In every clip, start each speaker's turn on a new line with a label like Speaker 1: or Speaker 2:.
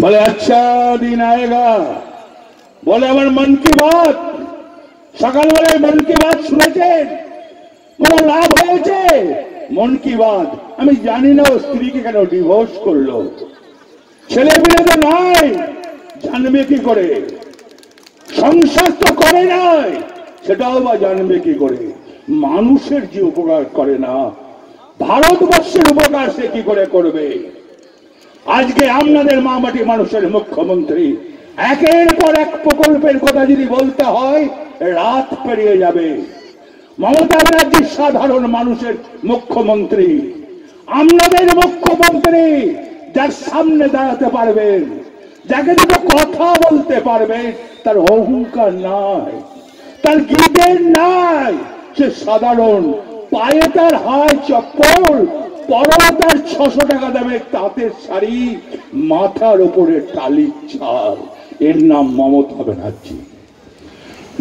Speaker 1: बोले अच्छा दिन आएगा। बोले আমার মন কি বাত সকালবেলায় মন কি বাত শুনেছেন? কোনো লাভ হয়েছে? মন কি বাত আমি জানি না ও স্ত্রীকে কেন ডিভোর্স করলো। ছেলে মেয়ে তো নাই, জানবে কি করে? সংসার তো করে নাই, সেটাও বা জানবে কি করে? মানুষের যে উপকার করে না, ভারতবর্ষের উপকার সে কি করে করবে? আজকে আপনাদের মামাটি মানুষের মুখ্যমন্ত্রী একের পর এক প্রকল্পের কথা যদি বলতে হয় রাত পেরিয়ে যাবে। মমতা ব্যানার্জি সাধারণ মানুষের মুখ্যমন্ত্রী, আপনাদের মুখ্যমন্ত্রী যার সামনে দাঁড়াতে পারবেন, যাকে দুটো কথা বলতে পারবেন, তার অহংকার নাই, তার গিটের নাই, সে সাধারণ। পায়ে তার হায় চপ্পল, পরনে তার 600 টাকা দামের তাঁতের শাড়ি, মাথার উপরে টালির ছাল। এর নাম মমতা ব্যানার্জি।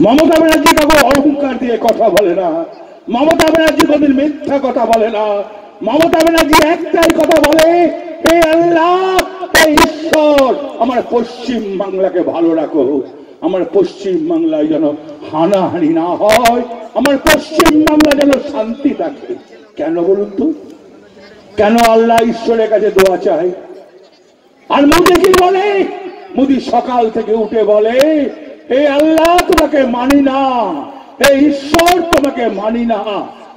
Speaker 1: মমতা ব্যানার্জি কাউকে অহংকার দিয়ে কথা বলে না, মমতা ব্যানার্জি কোনদিন মিথ্যা কথা বলে না। মমতা ব্যানার্জি একটাই কথা বলে, হে আল্লাহ, হে ঈশ্বর, আমার পশ্চিম বাংলাকে ভালো রাখো, আমার পশ্চিম বাংলায় যেন হানাহানি না হয়, আমার পশ্চিম বাংলা যেন শান্তি থাকে। কেন বলুন তো? কেন আল্লাহ ঈশ্বরের কাছে দোয়া চায়? আর মোদি কি বলে? মোদি সকাল থেকে উঠে বলে, হে আল্লাহ, তোমাকে মানি না, হে ঈশ্বর, তোমাকে মানি না,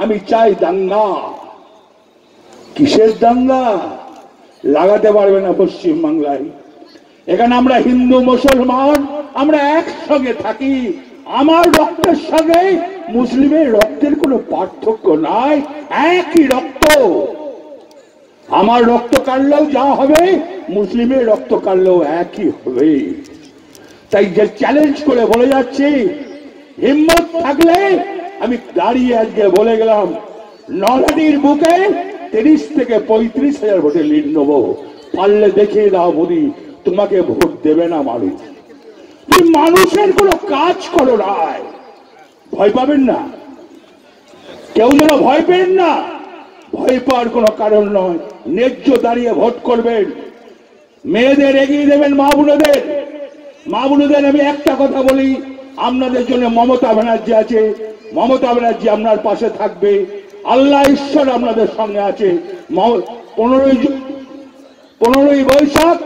Speaker 1: আমি চাই দাঙ্গা। কিসের দাঙ্গা? লাগাতে পারবে না পশ্চিম বাংলায়। এখানে আমরা হিন্দু মুসলমান আমরা একসঙ্গে থাকি, আমার রক্তের সঙ্গে মুসলিমের রক্তের কোনো পার্থক্য নাই, একই রক্ত। আমার রক্ত কাটলেও যা হবে, মুসলিমের রক্ত কাটলেও একই হবে। তাই যে চ্যালেঞ্জ করে বলে যাচ্ছি, হিম্মত থাকলে আমি দাঁড়িয়ে আজকে বলে গেলাম, নলহাটির বুকে 30 থেকে 35,000 ভোটে লিড নেব। পারলে দেখিয়ে দাও মোদি, তোমাকে ভোট দেবে না মানুষ। তুমি মানুষের কোনো কাজ করো না, ভয় পাবেন না, কেউ যেন ভয় পেন না। ভয় পাওয়ার কোনো কারণ নয়, ন্যায্য দাঁড়িয়ে ভোট করবেন, মেয়েদের এগিয়ে দেবেন, মা বোনদের। মা বোনদের আমি একটা কথা বলি, আপনাদের জন্য মমতা ব্যানার্জি আছে, মমতা ব্যানার্জি আপনার পাশে থাকবে, আল্লাহ ঈশ্বর আপনাদের সঙ্গে আছে। 15ই বৈশাখ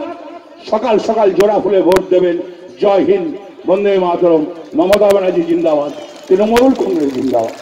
Speaker 1: সকাল সকাল জোড়া ফুলে ভোট দেবেন। জয় হিন্দ, বন্দে মাতরম, মমতা ব্যানার্জি জিন্দাবাদ, তৃণমূল কংগ্রেস জিন্দাবাদ।